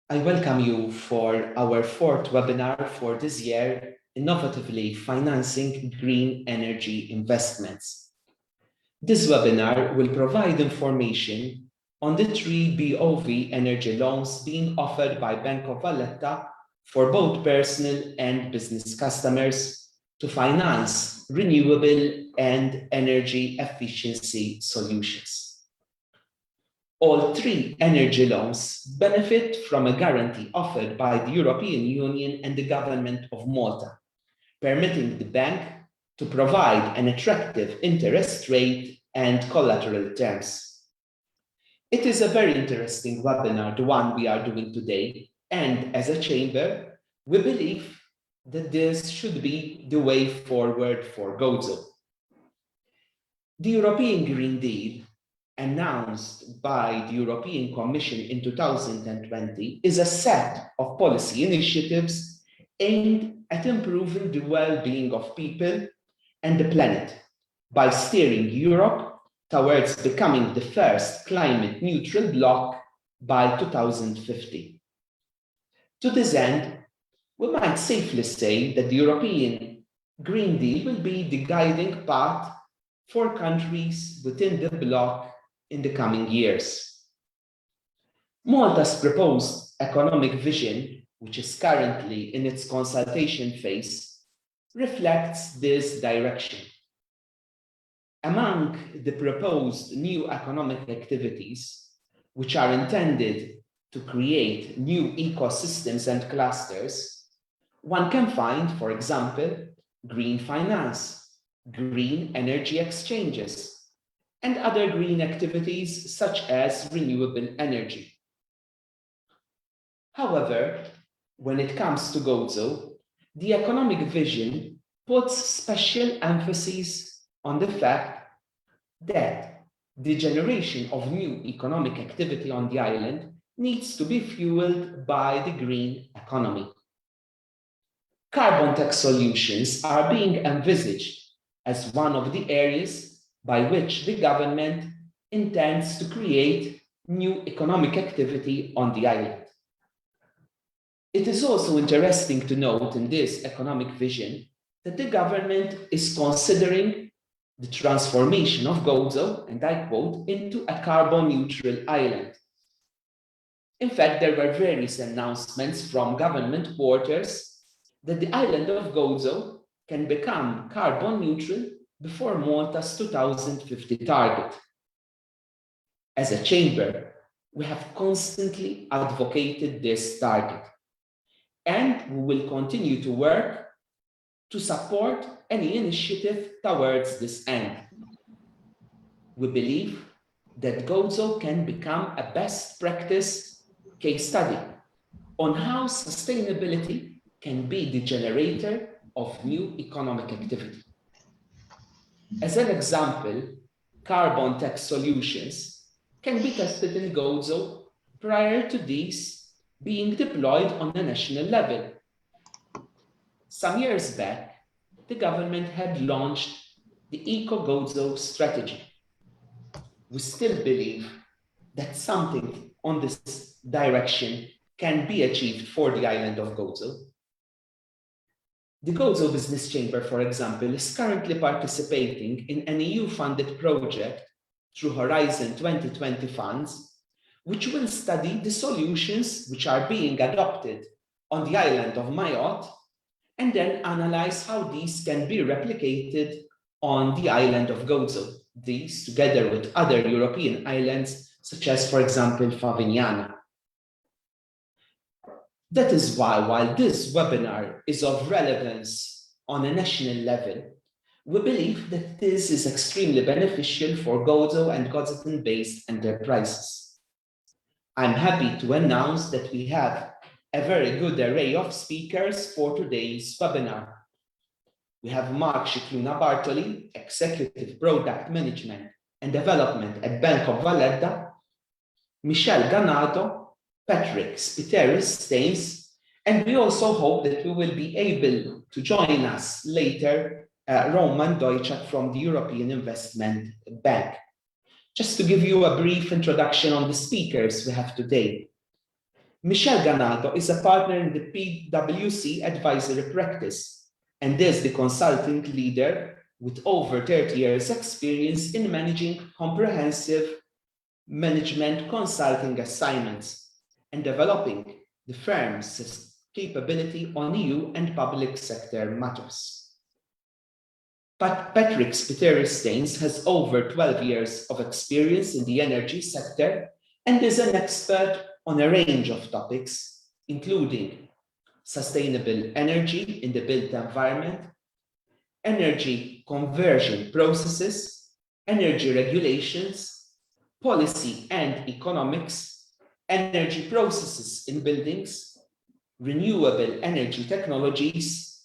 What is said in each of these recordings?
I welcome you for our fourth webinar for this year, Innovatively Financing Green Energy Investments. This webinar will provide information on the 3 BOV energy loans being offered by Bank of Valletta for both personal and business customers to finance renewable and energy efficiency solutions. All 3 energy loans benefit from a guarantee offered by the European Union and the government of Malta, permitting the bank to provide an attractive interest rate and collateral terms. It is a very interesting webinar, the one we are doing today, and as a chamber, we believe that this should be the way forward for Gozo. The European Green Deal, announced by the European Commission in 2020, is a set of policy initiatives aimed at improving the well-being of people and the planet by steering Europe towards becoming the first climate-neutral bloc by 2050. To this end, we might safely say that the European Green Deal will be the guiding path for countries within the bloc in the coming years. Malta's proposed economic vision, which is currently in its consultation phase, reflects this direction. Among the proposed new economic activities, which are intended to create new ecosystems and clusters, one can find, for example, green finance, green energy exchanges, and other green activities such as renewable energy. However, when it comes to Gozo, the economic vision puts special emphasis on the fact that the generation of new economic activity on the island needs to be fueled by the green economy. Carbon tax solutions are being envisaged as one of the areas by which the government intends to create new economic activity on the island. It is also interesting to note in this economic vision that the government is considering the transformation of Gozo, and I quote, into a carbon-neutral island. In fact, there were various announcements from government quarters that the island of Gozo can become carbon-neutral before Malta's 2050 target. As a chamber, we have constantly advocated this target, and we will continue to work to support any initiative towards this end. We believe that Gozo can become a best practice case study on how sustainability can be the generator of new economic activity. As an example, carbon tax solutions can be tested in Gozo prior to these being deployed on a national level. Some years back, the government had launched the Eco-Gozo strategy. We still believe that something on this direction can be achieved for the island of Gozo. The Gozo Business Chamber, for example, is currently participating in an EU-funded project through Horizon 2020 funds, which will study the solutions which are being adopted on the island of Mayotte, and then analyze how these can be replicated on the island of Gozo, these together with other European islands, such as, for example, Favignana. That is why, while this webinar is of relevance on a national level, we believe that this is extremely beneficial for Gozo and Gozo-based enterprises. I'm happy to announce that we have a very good array of speakers for today's webinar. We have Mark Cicluna Bartoli, Executive Product Management and Development at Bank of Valletta, Michelle Ganado, Patrick Spiteris-Staines, and we also hope that we will be able to join us later, Roman Deutschak from the European Investment Bank. Just to give you a brief introduction on the speakers we have today. Michelle Ganaldo is a partner in the PwC advisory practice and is the consulting leader with over 30 years experience in managing comprehensive management consulting assignments and developing the firm's capability on EU and public sector matters. Patrick Spiteri-Staines has over 12 years of experience in the energy sector and is an expert on a range of topics, including sustainable energy in the built environment, energy conversion processes, energy regulations, policy and economics, energy processes in buildings, renewable energy technologies,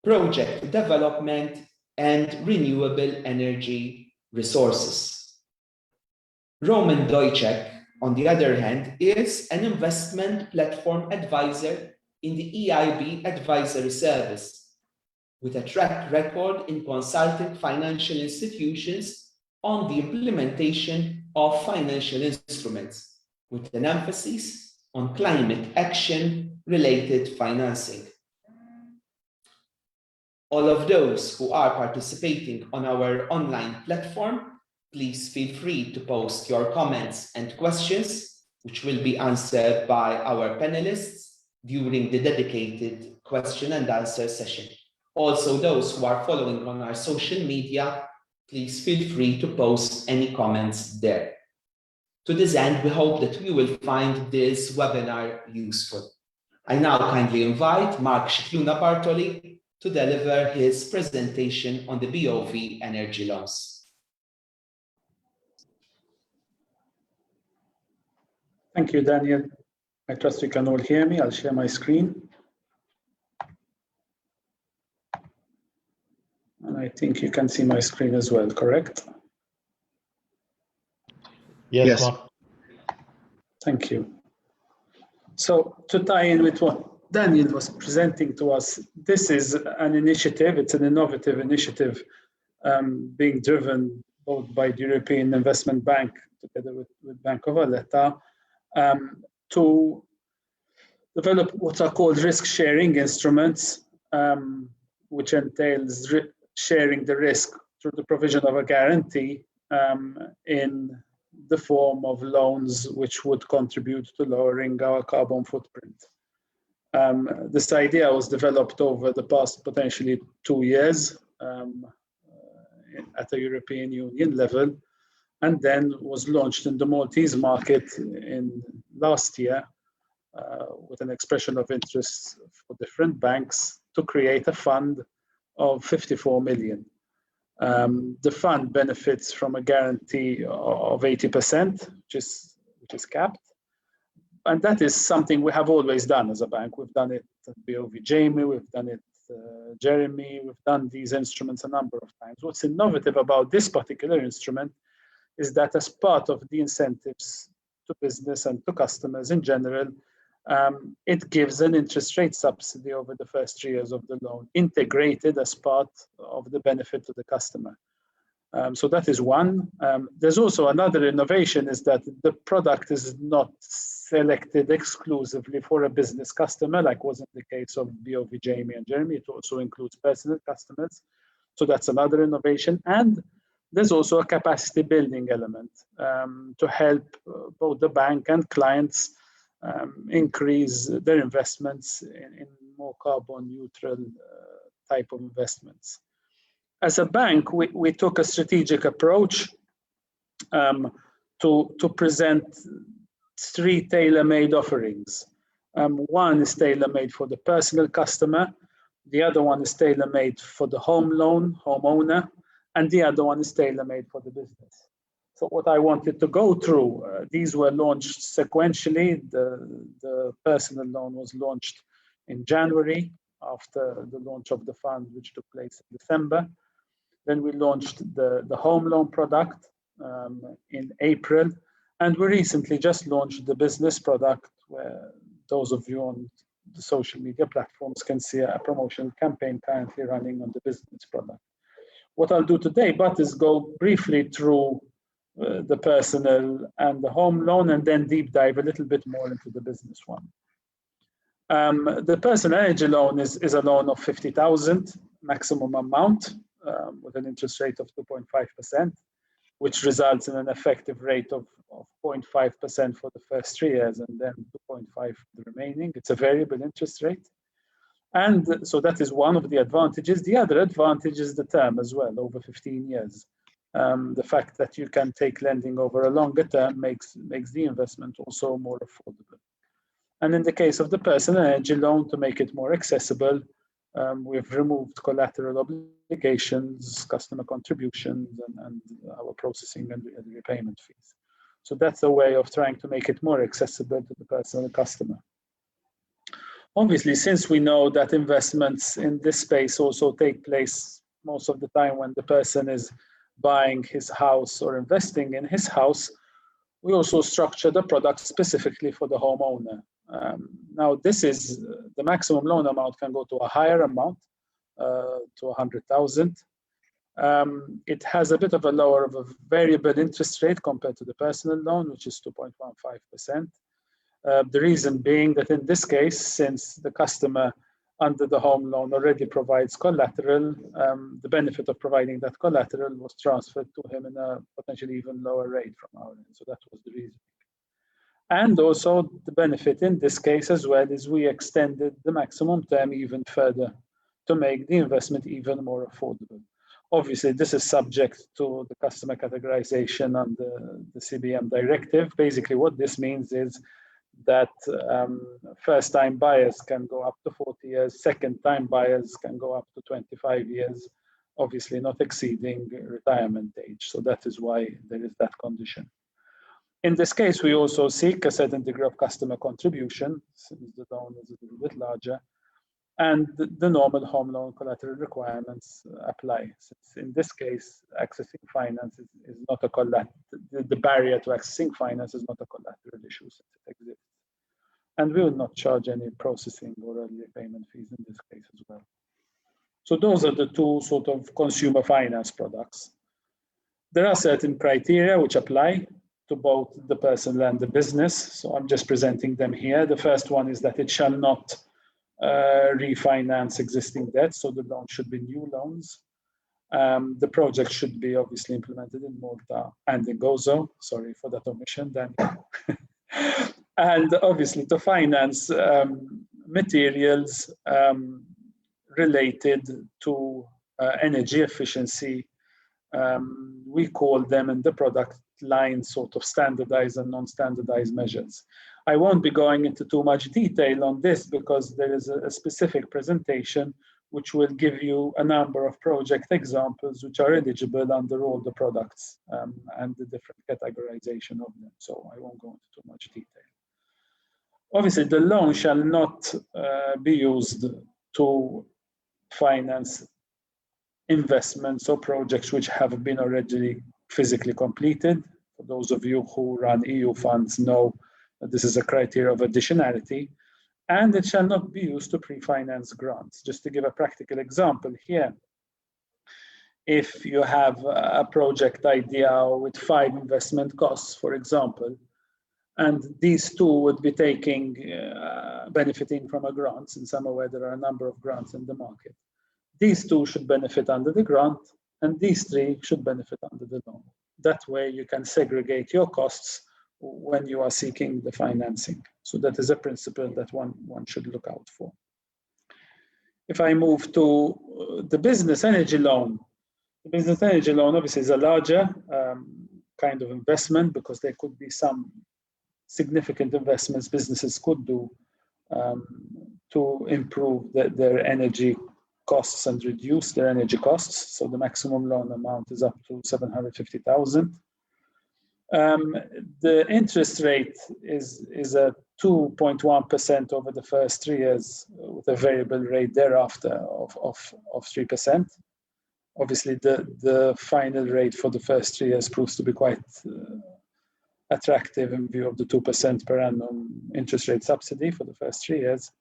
project development, and renewable energy resources. Roman Dojcek, on the other hand, is an investment platform advisor in the EIB advisory service, with a track record in consulting financial institutions on the implementation of financial instruments, with an emphasis on climate action-related financing. All of those who are participating on our online platform, please feel free to post your comments and questions, which will be answered by our panelists during the dedicated question and answer session. Also, those who are following on our social media, please feel free to post any comments there. To this end, we hope that you will find this webinar useful. I now kindly invite Mark Scicluna Bartoli to deliver his presentation on the BOV Energy Loans. Thank you, Daniel. I trust you can all hear me. I'll share my screen. And I think you can see my screen as well, correct? Yes, Mark. Thank you. So to tie in with what Daniel was presenting to us, this is an initiative, it's an innovative initiative being driven both by the European Investment Bank together with Bank of Valletta to develop what are called risk-sharing instruments, which entails sharing the risk through the provision of a guarantee in the form of loans which would contribute to lowering our carbon footprint. This idea was developed over the past potentially 2 years at the European Union level, and then was launched in the Maltese market in last year with an expression of interest for different banks to create a fund of 54 million. The fund benefits from a guarantee of 80%, which is capped. And that is something we have always done as a bank. We've done it at BOV Jamie, we've done it Jeremy, we've done these instruments a number of times. What's innovative about this particular instrument is that as part of the incentives to business and to customers in general, it gives an interest rate subsidy over the first 3 years of the loan, integrated as part of the benefit to the customer. So that is one. There's also another innovation, is that the product is not selected exclusively for a business customer, like was in the case of BOV Jamie and Jeremy. It also includes personal customers. So that's another innovation. And there's also a capacity building element to help both the bank and clients increase their investments in more carbon neutral type of investments. As a bank, we took a strategic approach to present 3 tailor-made offerings. One is tailor-made for the personal customer, the other one is tailor-made for the home loan, homeowner, and the other one is tailor-made for the business. So what I wanted to go through, these were launched sequentially. The personal loan was launched in January after the launch of the fund, which took place in December. Then we launched the home loan product in April. And we recently just launched the business product, where those of you on the social media platforms can see a promotional campaign currently running on the business product. What I'll do today, but is go briefly through the personal and the home loan, and then deep dive a little bit more into the business one. The personal energy loan is a loan of 50,000 maximum amount with an interest rate of 2.5%, which results in an effective rate of 0.5% for the first 3 years and then 2.5% for the remaining. It's a variable interest rate. And so that is one of the advantages. The other advantage is the term as well, over 15 years. The fact that you can take lending over a longer term makes the investment also more affordable. And in the case of the personal energy loan, to make it more accessible, we've removed collateral obligations, customer contributions, and our processing and repayment fees. So that's a way of trying to make it more accessible to the personal customer. Obviously, since we know that investments in this space also take place most of the time when the person is buying his house or investing in his house, we also structure the product specifically for the homeowner. Now, this is the maximum loan amount can go to a higher amount, to 100,000. It has a bit of a lower of a variable interest rate compared to the personal loan, which is 2.15%. The reason being that in this case, since the customer under the home loan already provides collateral, the benefit of providing that collateral was transferred to him in a potentially even lower rate from our end. So that was the reason. And also the benefit in this case as well is we extended the maximum term even further to make the investment even more affordable. Obviously, this is subject to the customer categorization under the CBM directive. Basically, what this means is that first-time buyers can go up to 40 years, second-time buyers can go up to 25 years, obviously not exceeding retirement age. So that is why there is that condition. In this case, we also seek a certain degree of customer contribution, since the loan is a little bit larger, and the normal home loan collateral requirements apply. Since in this case, accessing finance is not a collateral, the barrier to accessing finance is not a collateral issue since it exists. And we will not charge any processing or early payment fees in this case as well. So those are the two sort of consumer finance products. There are certain criteria which apply to both the personal and the business. So I'm just presenting them here. The first one is that it shall not refinance existing debt. So the loan should be new loans. The project should be obviously implemented in Malta and in Gozo. Sorry for that omission, Daniel. And obviously to finance materials related to energy efficiency. We call them in the product line sort of standardized and non-standardized measures. I won't be going into too much detail on this because there is a specific presentation which will give you a number of project examples which are eligible under all the products and the different categorization of them. So I won't go into too much detail. Obviously, the loan shall not be used to finance investments or projects which have been already physically completed. For those of you who run EU funds know that this is a criteria of additionality, and it shall not be used to pre-finance grants. Just to give a practical example here, if you have a project idea with 5 investment costs, for example, and these 2 would be benefiting from a grant, since I'm aware there are a number of grants in the market. These 2 should benefit under the grant, and these 3 should benefit under the loan. That way you can segregate your costs when you are seeking the financing. So that is a principle that one should look out for. If I move to the business energy loan, the business energy loan obviously is a larger kind of investment because there could be some significant investments businesses could do to improve their energy costs and reduce their energy costs. So the maximum loan amount is up to 750,000. The interest rate is a 2.1% over the first 3 years with a variable rate thereafter of 3%. Obviously, the final rate for the first 3 years proves to be quite attractive in view of the 2% per annum interest rate subsidy for the first 3 years.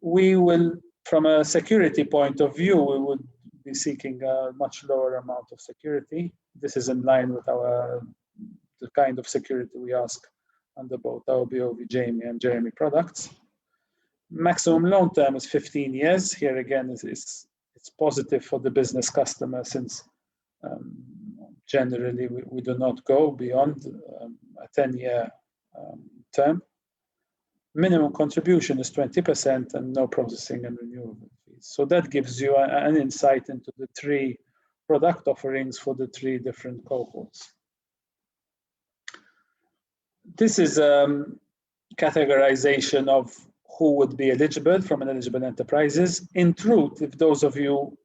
We will, from a security point of view, we would be seeking a much lower amount of security. This is in line with the kind of security we ask under both our BOV Jamie and Jeremy products. Maximum loan term is 15 years. Here again, it's positive for the business customer, since generally we do not go beyond a 10-year term. Minimum contribution is 20% and no processing and renewable fees. So that gives you an insight into the 3 product offerings for the 3 different cohorts. This is categorization of who would be eligible from eligible enterprises. In truth, if those of you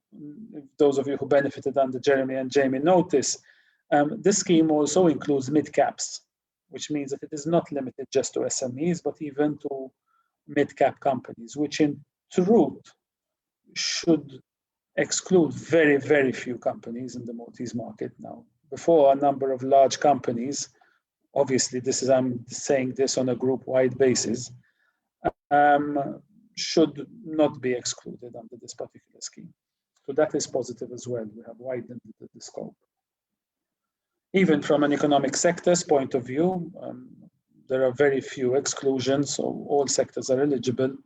who benefited under Jeremy and Jamie notice, this scheme also includes mid-caps, which means that it is not limited just to SMEs, but even to mid-cap companies, which in truth should exclude very, very few companies in the Maltese market now. Before, a number of large companies, obviously I'm saying this on a group-wide basis, should not be excluded under this particular scheme. So that is positive as well. We have widened the scope. Even from an economic sector's point of view, there are very few exclusions, so all sectors are eligible,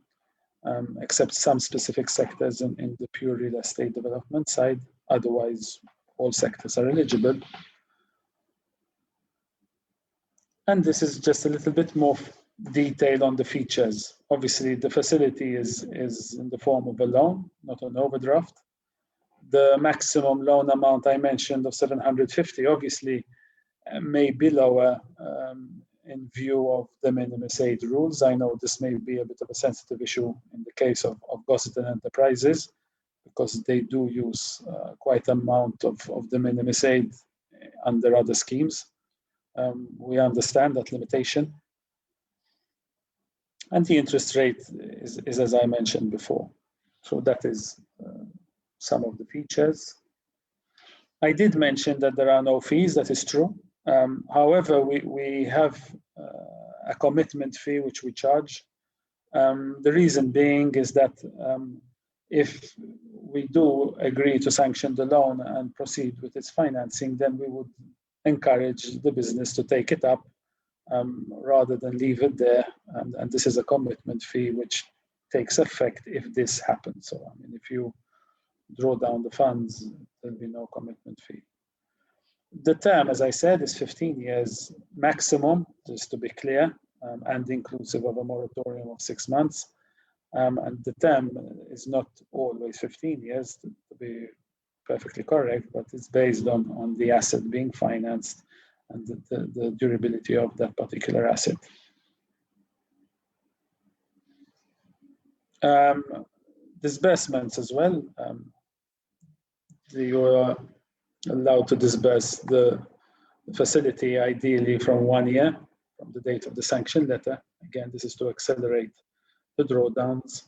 except some specific sectors in the pure real estate development side. Otherwise, all sectors are eligible. And this is just a little bit more detail on the features. Obviously, the facility is in the form of a loan, not an overdraft. The maximum loan amount I mentioned of 750 obviously may be lower in view of the minimis aid rules. I know this may be a bit of a sensitive issue in the case of Gossaton Enterprises, because they do use quite an amount of the minimis aid under other schemes. We understand that limitation. And the interest rate is as I mentioned before. So that is some of the features. I did mention that there are no fees, that is true. However, we have a commitment fee which we charge. The reason being is that if we do agree to sanction the loan and proceed with its financing, then we would encourage the business to take it up rather than leave it there. And this is a commitment fee which takes effect if this happens. So, I mean, if you draw down the funds, there'll be no commitment fee. The term, as I said, is 15 years maximum, just to be clear, and inclusive of a moratorium of 6 months. And the term is not always 15 years, to be perfectly correct, but it's based on the asset being financed and the durability of that particular asset. Disbursements as well. You are allowed to disburse the facility ideally from 1 year from the date of the sanction letter. Again, this is to accelerate the drawdowns.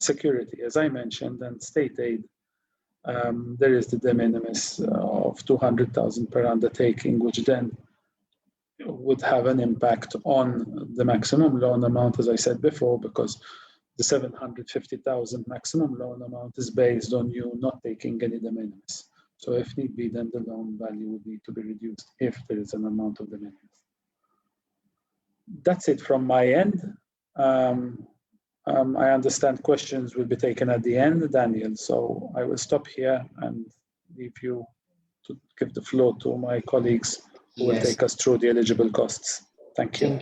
Security, as I mentioned, and state aid. There is the de minimis of 200,000 per undertaking, which then would have an impact on the maximum loan amount, as I said before, because the 750,000 maximum loan amount is based on you not taking any de minimis. So if need be, then the loan value would need to be reduced if there is an amount of de minimis. That's it from my end. I understand questions will be taken at the end, Daniel. So I will stop here and leave you to give the floor to my colleagues who will take us through the eligible costs. Thank you.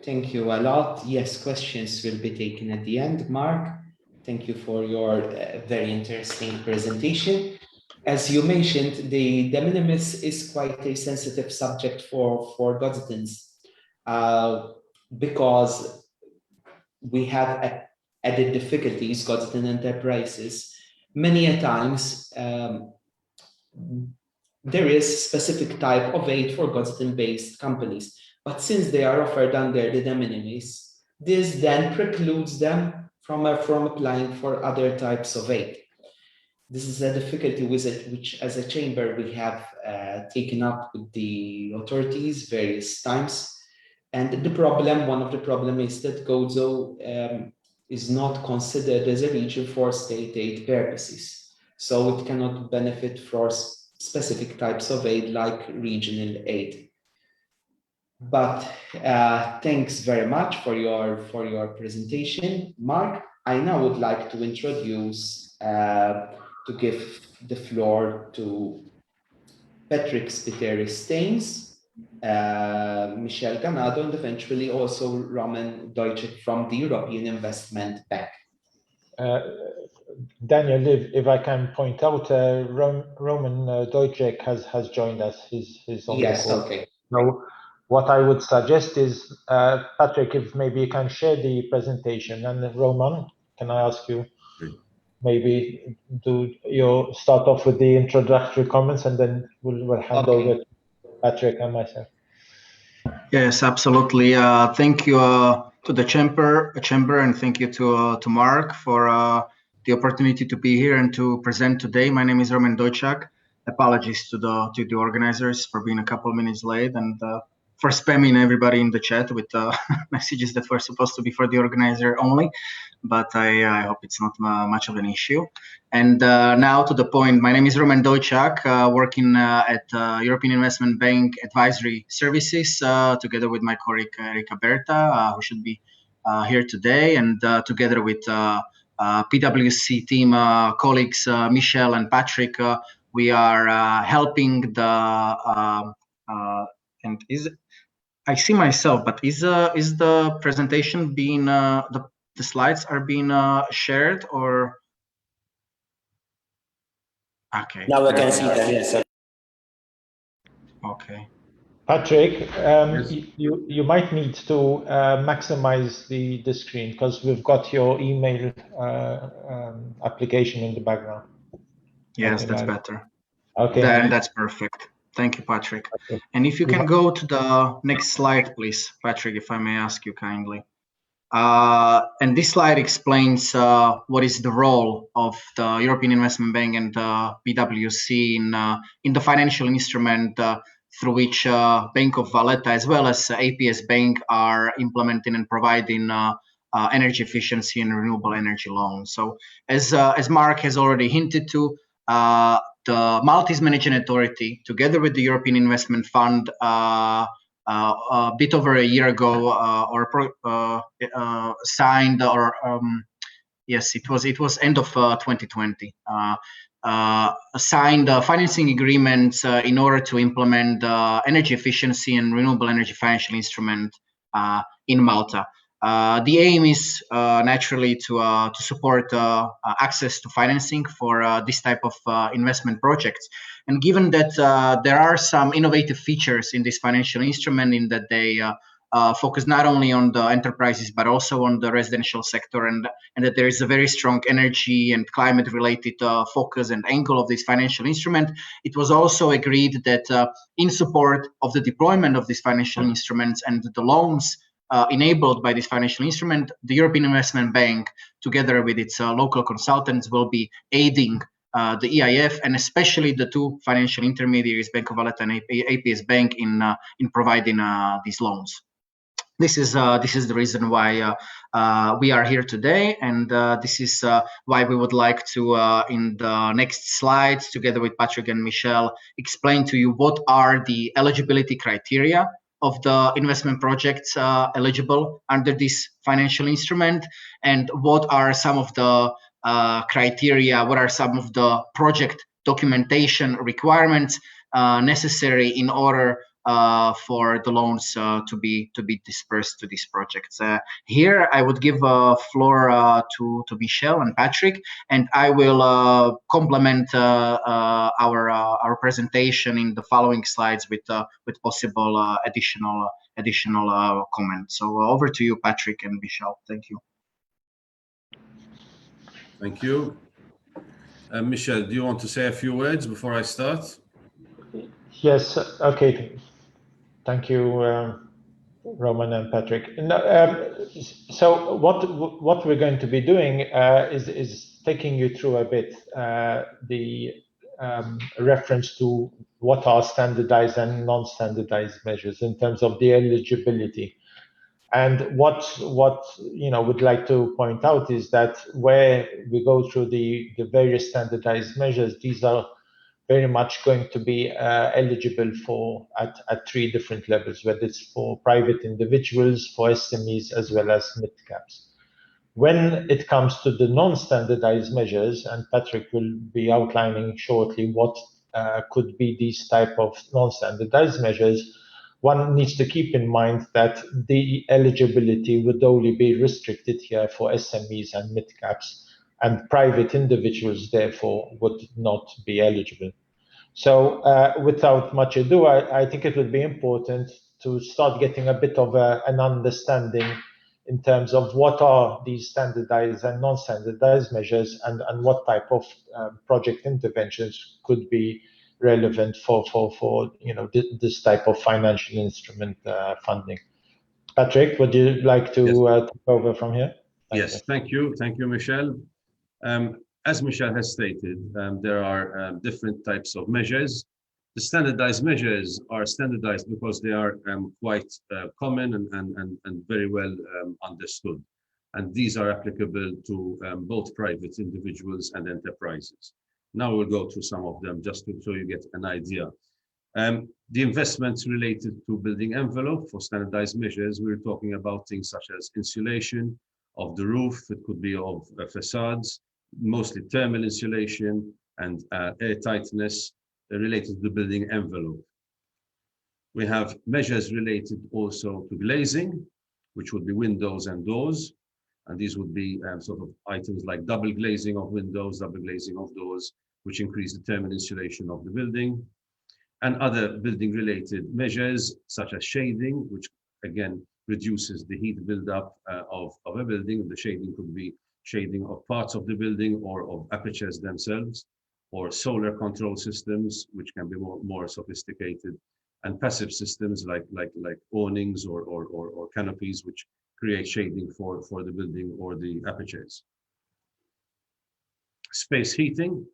Thank you a lot. Yes, questions will be taken at the end, Mark. Thank you for your very interesting presentation. As you mentioned, the de minimis is quite a sensitive subject for Godsitons because we have added difficulties, Godston Enterprises. Many a times, there is specific type of aid for Godston-based companies. But since they are offered under the de minimis, this then precludes them from applying for other types of aid. This is a difficulty with it, which as a chamber we have taken up with the authorities various times. And one of the problems is that Gozo is not considered as a region for state aid purposes. so it cannot benefit from specific types of aid like regional aid. But thanks very much for your presentation, Mark. I now would like to introduce to give the floor to Patrick Spiteri-Staines, Michel Ganado, and eventually also Roman Deutschek from the European Investment Bank. Daniel, if I can point out, Roman Deutschek has joined us. He's on the call. Okay. So what I would suggest is, Patrick, if maybe you can share the presentation, and Roman, can I ask you maybe start off with the introductory comments, and then we'll hand over to Patrick and myself. Yes, absolutely. Thank you to the chamber, and thank you to Mark for the opportunity to be here and to present today. My name is Roman Deutschak. Apologies to the organizers for being a couple of minutes late and for spamming everybody in the chat with messages that were supposed to be for the organizer only, but I hope it's not much of an issue. And now to the point, my name is Roman Deutschak, working at European Investment Bank Advisory Services, together with my colleague Erika Berta, who should be here today, and together with PwC team colleagues Michel and Patrick, we are helping the and I see myself, but is the presentation being the slides are being shared, or okay? Now I can see them. Yes. Okay. Patrick, you might need to maximize the screen because we've got your email application in the background. Yes, that's better. Okay. Then that's perfect. Thank you, Patrick. Okay. And if you can go to the next slide, please, Patrick, if I may ask you kindly. And this slide explains what is the role of the European Investment Bank and PwC in the financial instrument through which Bank of Valletta as well as APS Bank are implementing and providing energy efficiency and renewable energy loans. So as Mark has already hinted to, the Maltese Managing Authority, together with the European Investment Fund, a bit over a year ago, signed, or yes, it was end of 2020. Signed financing agreements in order to implement energy efficiency and renewable energy financial instrument in Malta. The aim is naturally to support access to financing for this type of investment projects. And given that there are some innovative features in this financial instrument, in that they focus not only on the enterprises but also on the residential sector, and that there is a very strong energy and climate related focus and angle of this financial instrument, it was also agreed that in support of the deployment of these financial instruments and the loans enabled by this financial instrument, the European Investment Bank, together with its local consultants, will be aiding the EIF and especially the two financial intermediaries, Bank of Valletta and APS Bank, in providing these loans. This is the reason why we are here today, and this is why we would like to, in the next slides, together with Patrick and Michel, explain to you what are the eligibility criteria of the investment projects eligible under this financial instrument, and what are some of the criteria, what are some of the project documentation requirements necessary in order for the loans to be dispersed to these projects. Here, I would give floor to Michel and Patrick, and I will complement our presentation in the following slides with possible additional comments. So over to you, Patrick and Michel. Thank you. Thank you. Michel, do you want to say a few words before I start? Yes. Okay. Thank you, Roman and Patrick. So what we're going to be doing is taking you through a bit the reference to what are standardized and non-standardized measures in terms of the eligibility. And what would like to point out is that where we go through the various standardized measures, these are very much going to be eligible for at 3 different levels, whether it's for private individuals, for SMEs, as well as mid-caps. When it comes to the non-standardized measures, and Patrick will be outlining shortly what could be these type of non-standardized measures, one needs to keep in mind that the eligibility would only be restricted here for SMEs and mid-caps, and private individuals, therefore, would not be eligible. So without much ado, I think it would be important to start getting a bit of an understanding in terms of what are these standardized and non-standardized measures, and what type of project interventions could be relevant for this type of financial instrument funding. Patrick, would you like to take over from here? Thank you, Michelle. As Michelle has stated, there are different types of measures. The standardized measures are standardized because they are quite common and very well understood. And these are applicable to both private individuals and enterprises. Now we'll go through some of them just so you get an idea. The investments related to building envelope for standardized measures, we're talking about things such as insulation of the roof. It could be of facades, mostly thermal insulation and air tightness related to the building envelope. We have measures related also to glazing, which would be windows and doors. And these would be sort of items like double glazing of windows, double glazing of doors, which increase the thermal insulation of the building. And other building related measures such as shading, which again reduces the heat buildup of a building. The shading could be shading of parts of the building or of apertures themselves, or solar control systems, which can be more sophisticated, and passive systems like awnings or canopies, which create shading for the building or the apertures. Space heating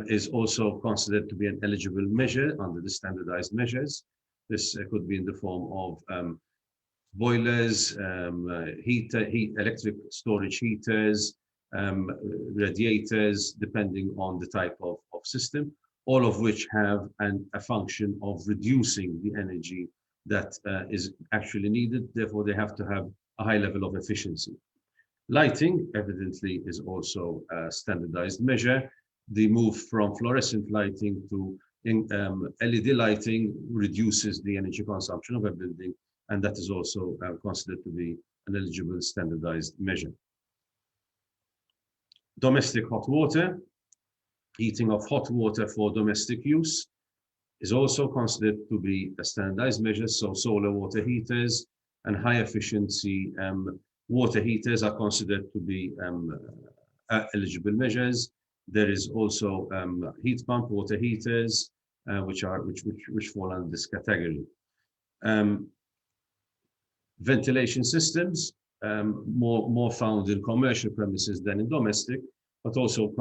is also considered to be an eligible measure under the standardized measures. This could be in the form of boilers, electric storage heaters, radiators, depending on the type of system, all of which have a function of reducing the energy that is actually needed. Therefore, they have to have a high level of efficiency. Lighting, evidently, is also a standardized measure. The move from fluorescent lighting to LED lighting reduces the energy consumption of a building, and that is also considered to be an eligible standardized measure. Domestic hot water, heating of hot water for domestic use, is also considered to be a standardized measure. So solar water heaters and high efficiency water heaters are considered to be eligible measures. There is also heat pump water heaters, which fall under this category. Ventilation systems, more found in commercial premises than in domestic, but also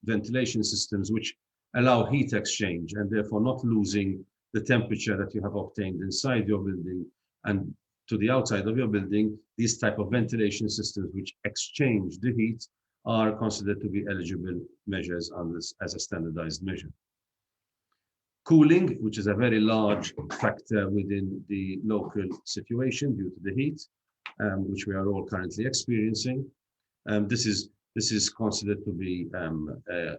ventilation systems which allow heat exchange and therefore not losing the temperature that you have obtained inside your building and to the outside of your building. These type of ventilation systems which exchange the heat are considered to be eligible measures on this as a standardized measure. Cooling, which is a very large factor within the local situation due to the heat, which we are all currently experiencing. This is considered to be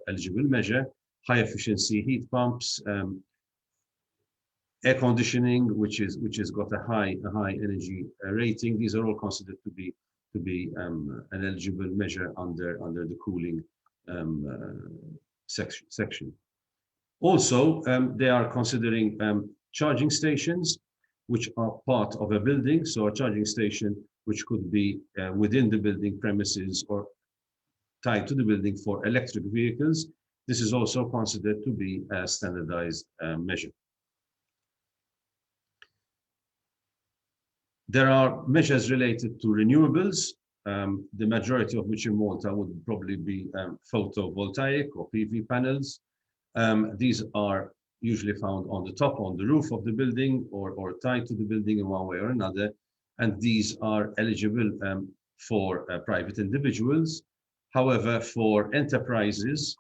eligible measure. High efficiency heat pumps, air conditioning, which has got a high energy rating. These are all considered to be an eligible measure under the cooling section. Also, they are considering charging stations, which are part of a building. So a charging station, which could be within the building premises or tied to the building for electric vehicles. This is also considered to be a standardized measure. There are measures related to renewables, the majority of which in Malta would probably be photovoltaic or PV panels. These are usually found on the top, on the roof of the building, or tied to the building in one way or another. and these are eligible for private individuals. However, for enterprises,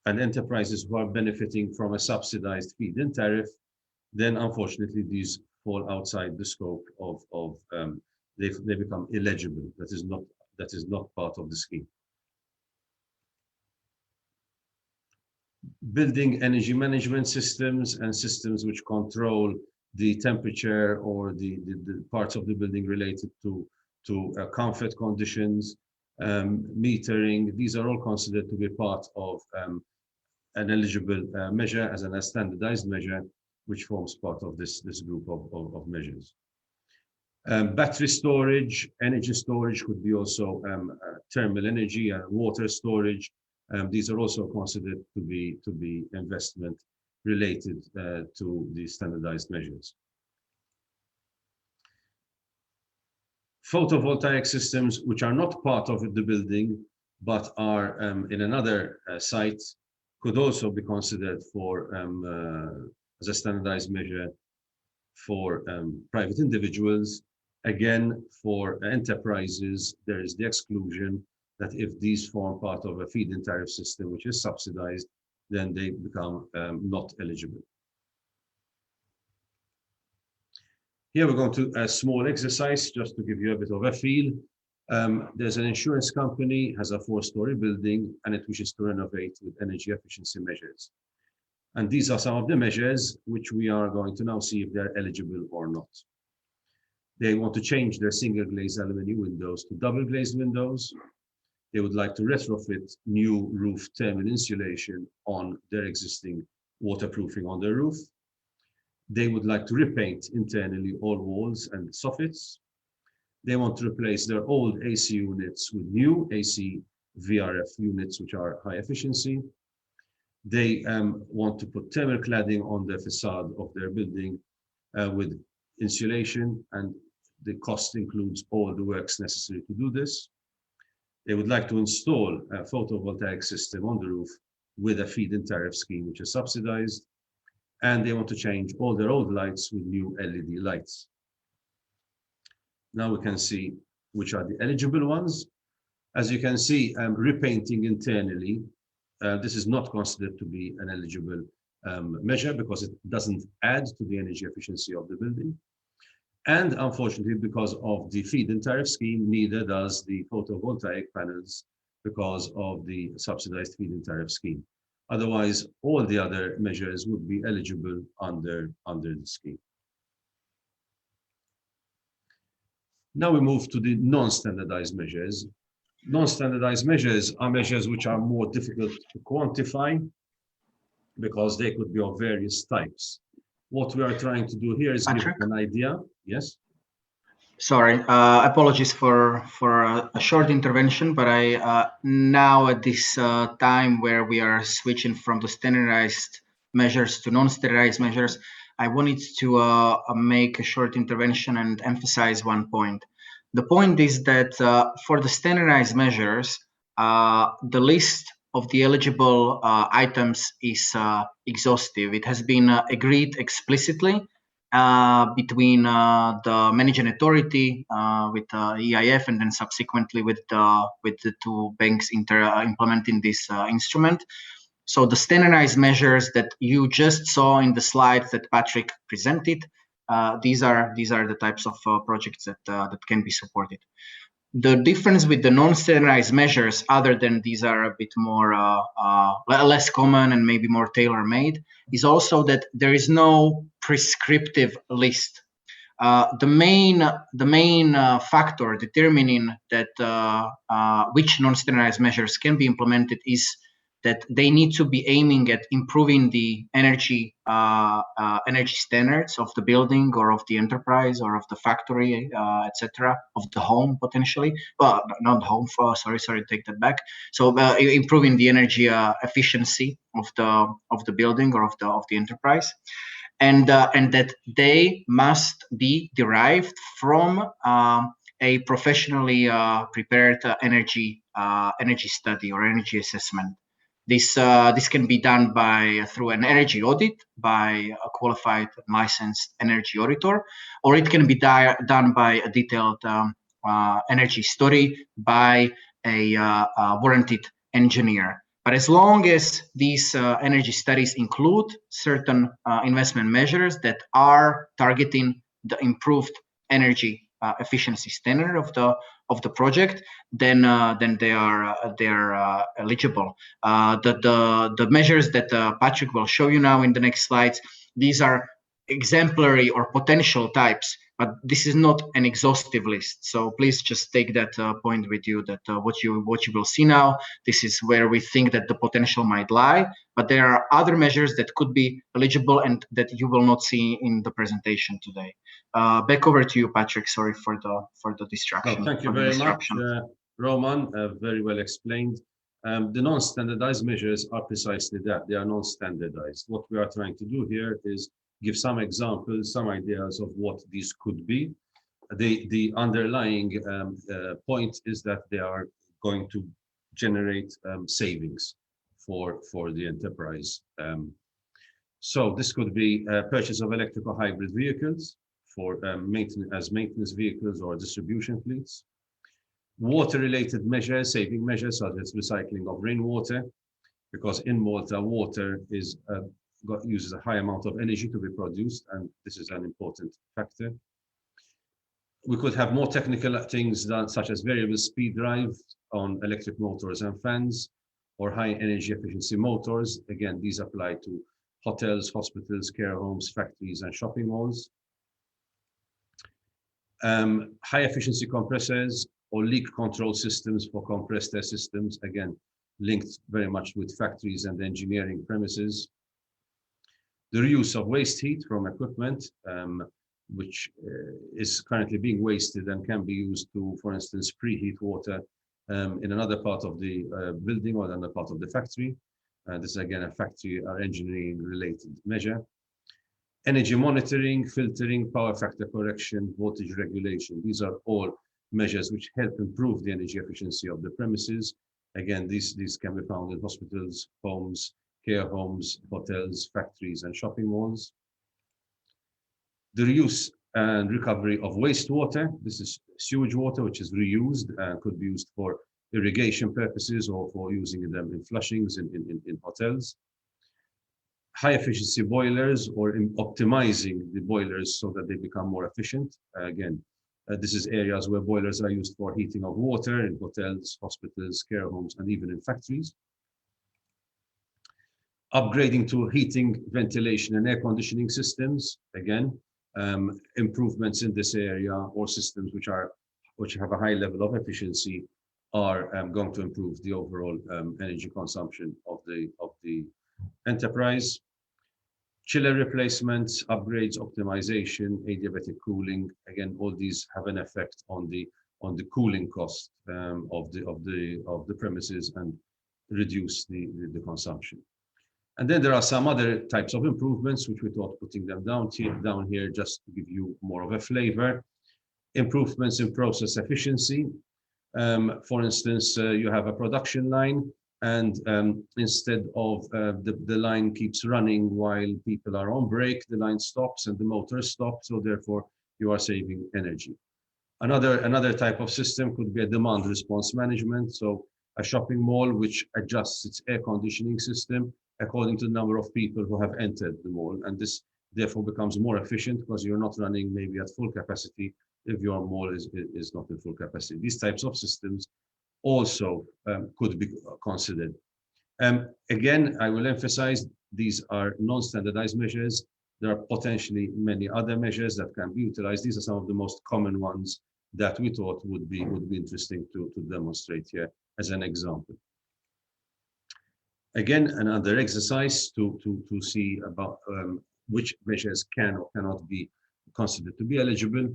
enterprises who are benefiting from a subsidized feed-in tariff, then unfortunately these fall outside the scope of they become illegible. That is not part of the scheme. Building energy management systems and systems which control the temperature or the parts of the building related to comfort conditions, metering, these are all considered to be part of an eligible measure as a standardized measure, which forms part of this group of measures. Battery storage, energy storage could be also thermal energy and water storage. These are also considered to be investment related to the standardized measures. Photovoltaic systems, which are not part of the building, but are in another site, could also be considered for as a standardized measure for private individuals. Again, for enterprises, there is the exclusion that if these form part of a feed-in tariff system which is subsidized, then they become not eligible. Here we're going to a small exercise just to give you a bit of a feel. There's an insurance company, has a 4-story building, and it wishes to renovate with energy efficiency measures. And these are some of the measures which we are going to now see if they're eligible or not. They want to change their single glazed aluminum windows to double glazed windows. They would like to retrofit new roof thermal insulation on their existing waterproofing on the roof. They would like to repaint internally all walls and soffits. They want to replace their old AC units with new AC VRF units, which are high efficiency. They want to put thermal cladding on the facade of their building with insulation, and the cost includes all the works necessary to do this. They would like to install a photovoltaic system on the roof with a feed-in tariff scheme, which is subsidized. And they want to change all their old lights with new LED lights. Now we can see which are the eligible ones. As you can see, repainting internally, this is not considered to be an eligible measure because it doesn't add to the energy efficiency of the building. And unfortunately, because of the feed-in tariff scheme, neither does the photovoltaic panels because of the subsidized feed-in tariff scheme. Otherwise, all the other measures would be eligible under the scheme. Now we move to the non-standardized measures. Non-standardized measures are measures which are more difficult to quantify because they could be of various types. What we are trying to do here is give an idea. Yes? Sorry, apologies for a short intervention, but I now at this time where we are switching from the standardized measures to non-standardized measures, I wanted to make a short intervention and emphasize one point. The point is that for the standardized measures, the list of the eligible items is exhaustive. It has been agreed explicitly between the managing authority with EIF and then subsequently with the two banks implementing this instrument. So the standardized measures that you just saw in the slides that Patrick presented, these are the types of projects that can be supported. The difference with the non-standardized measures, other than these are a bit more less common and maybe more tailor-made, is also that there is no prescriptive list. The main factor determining that which non-standardized measures can be implemented is that they need to be aiming at improving the energy standards of the building or of the enterprise or of the factory, etc., of the home potentially. Well, not home. Sorry, take that back. So improving the energy efficiency of the building or of the enterprise, and that they must be derived from a professionally prepared energy study or energy assessment. This can be done through an energy audit by a qualified licensed energy auditor, or it can be done by a detailed energy study by a warranted engineer. But as long as these energy studies include certain investment measures that are targeting the improved energy efficiency standard of the project, then they are eligible. The measures that Patrick will show you now in the next slides, these are exemplary or potential types, but this is not an exhaustive list. So please just take that point with you, that what you will see now, this is where we think that the potential might lie, but there are other measures that could be eligible and that you will not see in the presentation today. Back over to you, Patrick. Sorry for the distraction. Oh, thank you very much, Roman. Very well explained. The non-standardized measures are precisely that. They are non-standardized. What we are trying to do here is give some examples, some ideas of what these could be. The underlying point is that they are going to generate savings for the enterprise. So this could be purchase of electrical hybrid vehicles for maintenance vehicles or distribution fleets. Water-related measures, saving measures such as recycling of rainwater, because in Malta, water uses a high amount of energy to be produced, and this is an important factor. We could have more technical things done, such as variable speed drive on electric motors and fans, or high energy efficiency motors. Again, these apply to hotels, hospitals, care homes, factories, and shopping malls. High efficiency compressors or leak control systems for compressed air systems, again, linked very much with factories and engineering premises. The reuse of waste heat from equipment, which is currently being wasted and can be used to, for instance, preheat water in another part of the building or another part of the factory. This is again a factory or engineering related measure. Energy monitoring, filtering, power factor correction, voltage regulation. These are all measures which help improve the energy efficiency of the premises. Again, these can be found in hospitals, homes, care homes, hotels, factories, and shopping malls. The reuse and recovery of wastewater. This is sewage water, which is reused and could be used for irrigation purposes or for using them in flushings in hotels. High efficiency boilers, or in optimizing the boilers so that they become more efficient. Again, this is areas where boilers are used for heating of water in hotels, hospitals, care homes, and even in factories. Upgrading to heating, ventilation, and air conditioning systems. Again, improvements in this area or systems which have a high level of efficiency are going to improve the overall energy consumption of the enterprise. Chiller replacements, upgrades, optimization, adiabatic cooling. Again, all these have an effect on the cooling cost of the premises and reduce the consumption. And then there are some other types of improvements which we thought putting them down here just to give you more of a flavor. Improvements in process efficiency. For instance, you have a production line, and instead of the line keeps running while people are on break, the line stops and the motor stops, so therefore you are saving energy. Another type of system could be a demand response management, so a shopping mall which adjusts its air conditioning system according to the number of people who have entered the mall, and this therefore becomes more efficient because you're not running maybe at full capacity if your mall is not in full capacity. These types of systems also could be considered. Again, I will emphasize these are non-standardized measures. There are potentially many other measures that can be utilized. These are some of the most common ones that we thought would be interesting to demonstrate here as an example. Again, another exercise to see about which measures can or cannot be considered to be eligible.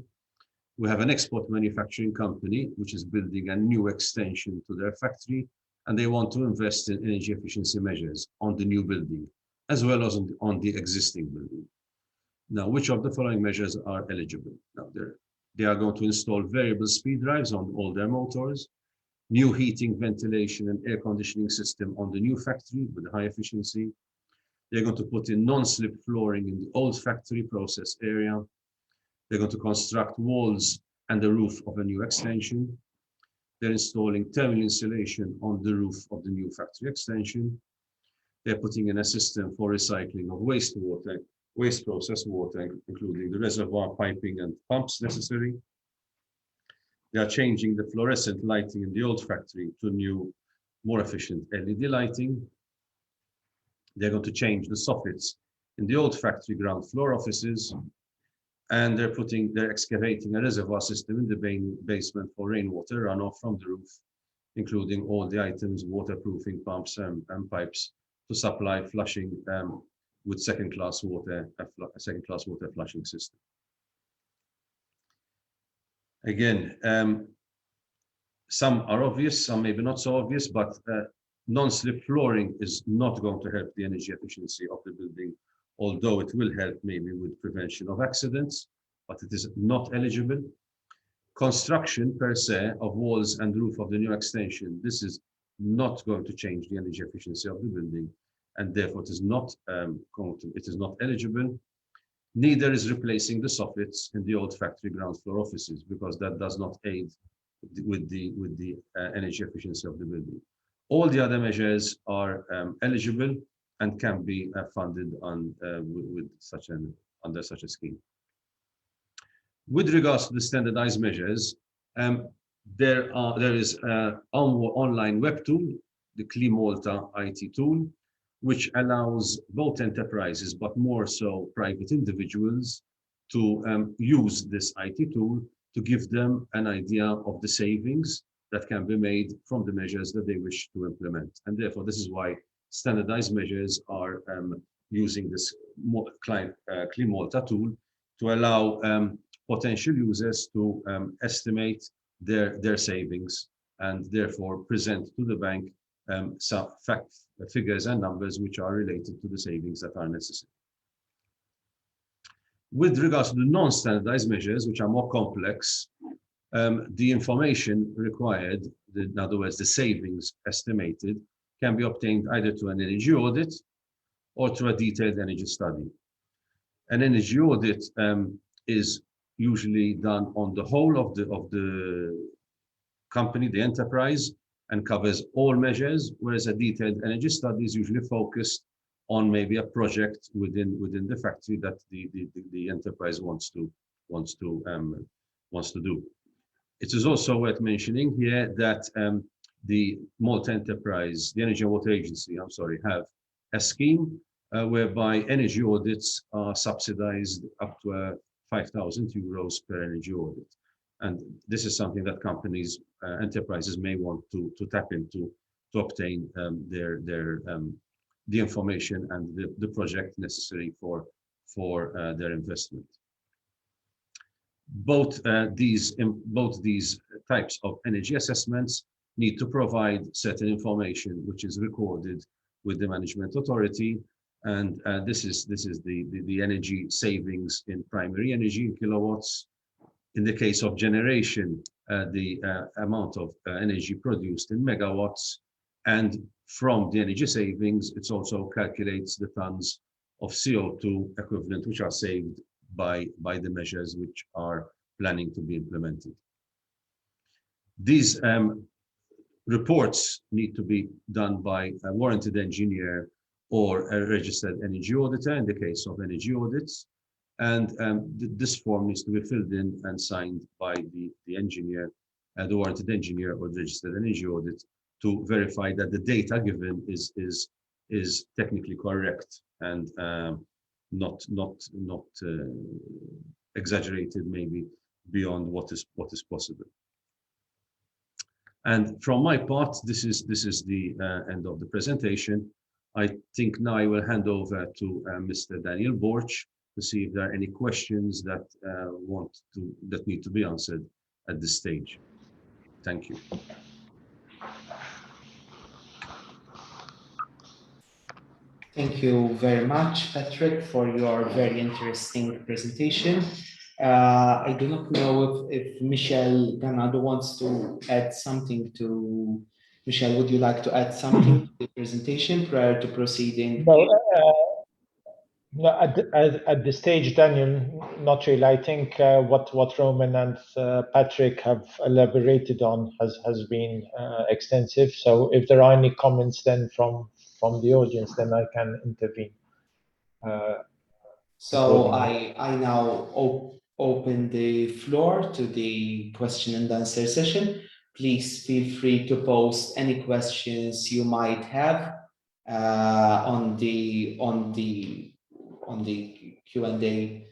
We have an export manufacturing company which is building a new extension to their factory, and they want to invest in energy efficiency measures on the new building as well as on the existing building. Now, which of the following measures are eligible? Now, they are going to install variable speed drives on all their motors. new heating, ventilation, and air conditioning system on the new factory with high efficiency. They're going to put in non-slip flooring in the old factory process area. They're going to construct walls and the roof of a new extension. They're installing thermal insulation on the roof of the new factory extension. They're putting in a system for recycling of wastewater, waste process water, including the reservoir piping and pumps necessary. They are changing the fluorescent lighting in the old factory to new, more efficient LED lighting. They're going to change the soffits in the old factory ground floor offices. And they're excavating a reservoir system in the basement for rainwater runoff from the roof, including all the items, waterproofing pumps and pipes to supply flushing with second-class water, a second-class water flushing system. Again, some are obvious, some maybe not so obvious, but non-slip flooring is not going to help the energy efficiency of the building, although it will help maybe with prevention of accidents, but it is not eligible. Construction per se of walls and roof of the new extension, this is not going to change the energy efficiency of the building, and therefore it is not eligible. Neither is replacing the soffits in the old factory ground floor offices, because that does not aid with the energy efficiency of the building. All the other measures are eligible and can be funded under such a scheme. With regards to the standardized measures, there is an online web tool, the Climata IT tool, which allows both enterprises, but more so private individuals, to use this IT tool to give them an idea of the savings that can be made from the measures that they wish to implement. And therefore, this is why standardized measures are using this Climata tool to allow potential users to estimate their savings and therefore present to the bank some figures and numbers which are related to the savings that are necessary. With regards to the non-standardized measures, which are more complex, the information required, in other words, the savings estimated, can be obtained either through an energy audit or through a detailed energy study. An energy audit is usually done on the whole of the company, the enterprise, and covers all measures, whereas a detailed energy study is usually focused on maybe a project within the factory that the enterprise wants to do. It is also worth mentioning here that the Malta enterprise, the Energy and Water Agency, have a scheme whereby energy audits are subsidized up to 5,000 euros per energy audit. And this is something that companies, enterprises may want to tap into to obtain the information and the project necessary for their investment. Both these types of energy assessments need to provide certain information which is recorded with the management authority, and this is the energy savings in primary energy in kilowatts. In the case of generation, the amount of energy produced in megawatts, and from the energy savings, it also calculates the tons of CO2 equivalent which are saved by the measures which are planning to be implemented. These reports need to be done by a warranted engineer or a registered energy auditor in the case of energy audits. And this form needs to be filled in and signed by the engineer, the warranted engineer or registered energy audit, to verify that the data given is technically correct and not exaggerated maybe beyond what is possible. And from my part, this is the end of the presentation. I think now I will hand over to Mr. Daniel Borch to see if there are any questions that that need to be answered at this stage. Thank you. Thank you very much, Patrick, for your very interesting presentation. I do not know if Michelle Ganado wants to add something to. Michelle, would you like to add something to the presentation prior to proceeding? No, at this stage, Daniel, not really. I think what Roman and Patrick have elaborated on has been extensive. So if there are any comments then from the audience, then I can intervene. So I now open the floor to the question and answer session. Please feel free to post any questions you might have on the Q&A.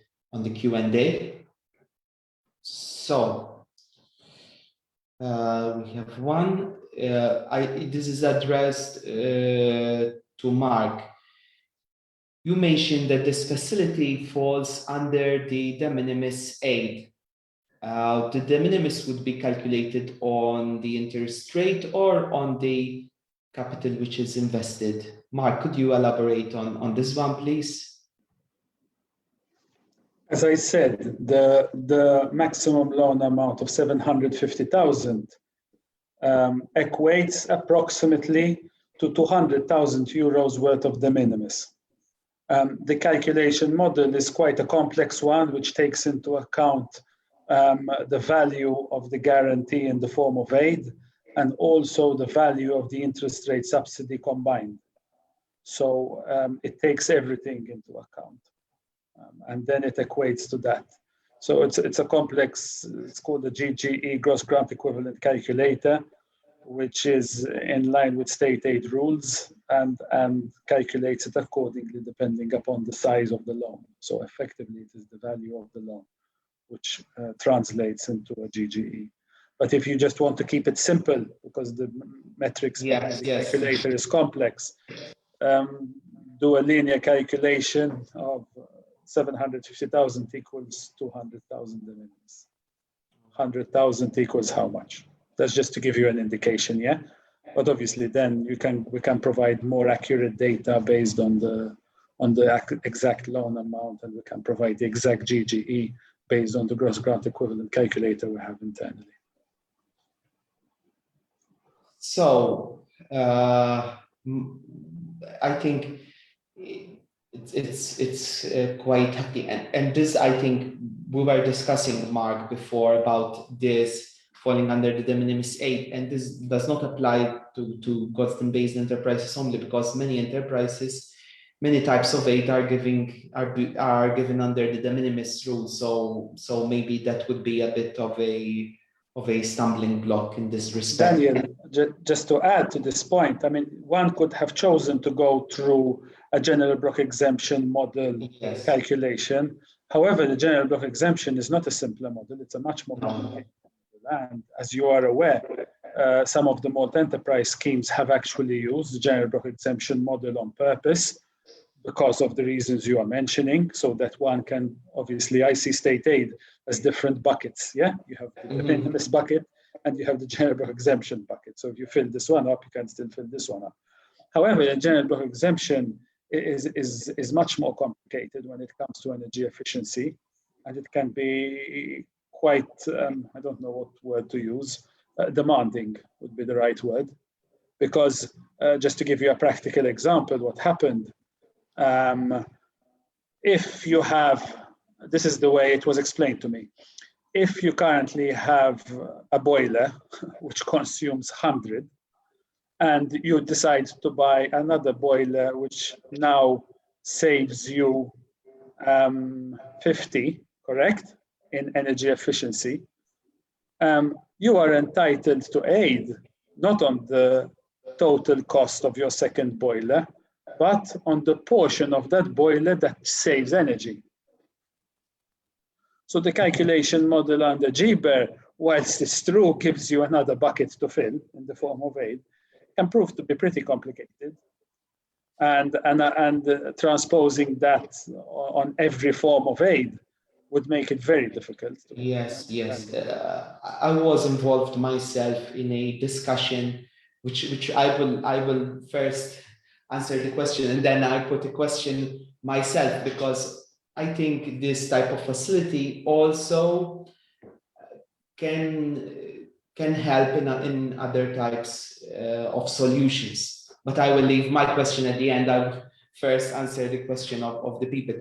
So we have one. This is addressed to Mark. You mentioned that this facility falls under the de minimis aid. The de minimis would be calculated on the interest rate or on the capital which is invested. Mark, could you elaborate on this one, please? As I said, the maximum loan amount of 750,000 equates approximately to 200,000 euros worth of de minimis. The calculation model is quite a complex one, which takes into account the value of the guarantee in the form of aid and also the value of the interest rate subsidy combined. So it takes everything into account. And then it equates to that. So it's a complex, it's called the GGE, Gross Grant Equivalent Calculator, which is in line with state aid rules and calculates it accordingly depending upon the size of the loan. So effectively it is the value of the loan, which translates into a GGE. But if you just want to keep it simple, because the metrics behind the calculator is complex, do a linear calculation of 750,000 equals 200,000 de minimis. 100,000 equals how much? That's just to give you an indication, yeah? But obviously then we can provide more accurate data based on the exact loan amount, and we can provide the exact GGE based on the gross grant equivalent calculator we have internally. So I think it's quite happy, and this, I think we were discussing, Mark, before about this falling under the de minimis aid, and this does not apply to custom-based enterprises only, because many enterprises, many types of aid are given under the de minimis rule. So maybe that would be a bit of a stumbling block in this respect. Daniel, just to add to this point, I mean, one could have chosen to go through a general block exemption model calculation. However, the general block exemption is not a simpler model, it's a much more complicated model. And as you are aware, some of the Malta enterprise schemes have actually used the general block exemption model on purpose because of the reasons you are mentioning, so that one can, obviously, I see state aid as different buckets, yeah? You have the de minimis bucket and you have the general block exemption bucket. So if you fill this one up, you can still fill this one up. However, the general block exemption is much more complicated when it comes to energy efficiency, and it can be quite, I don't know what word to use, demanding would be the right word, because just to give you a practical example, what happened, if you have, this is the way it was explained to me, if you currently have a boiler which consumes 100, and you decide to buy another boiler which now saves you 50, correct, in energy efficiency, you are entitled to aid, not on the total cost of your second boiler, but on the portion of that boiler that saves energy. So the calculation model under GBER, whilst it's true, gives you another bucket to fill in the form of aid, can prove to be pretty complicated. And transposing that on every form of aid would make it very difficult. Yes. I was involved myself in a discussion, which I will first answer the question, and then I put a question myself, because I think this type of facility also can help in other types of solutions. But I will leave my question at the end. I will first answer the question of the people.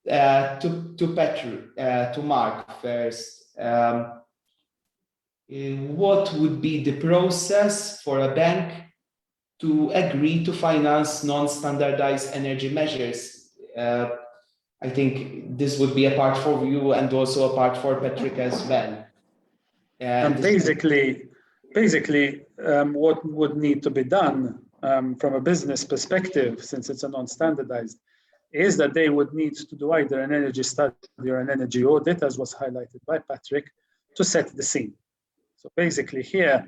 To Petru, to Mark first. What would be the process for a bank to agree to finance non-standardized energy measures? I think this would be a part for you and also a part for Patrick as well. And basically, what would need to be done from a business perspective, since it's a non-standardized, is that they would need to do either an energy study or an energy audit, as was highlighted by Patrick, to set the scene. So basically here,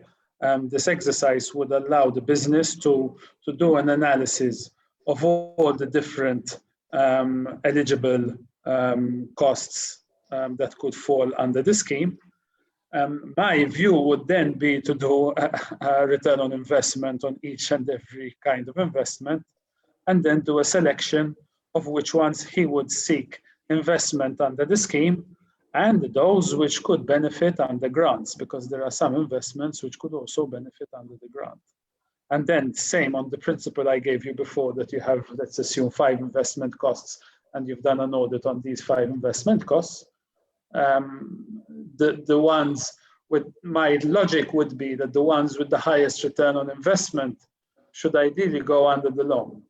this exercise would allow the business to do an analysis of all the different eligible costs that could fall under the scheme. My view would then be to do a return on investment on each and every kind of investment, and then do a selection of which ones he would seek investment under the scheme, and those which could benefit under grants, because there are some investments which could also benefit under the grant. And then same on the principle I gave you before, that you have, let's assume 5 investment costs, and you've done an audit on these 5 investment costs. The ones with, my logic would be that the ones with the highest return on investment should ideally go under the loan.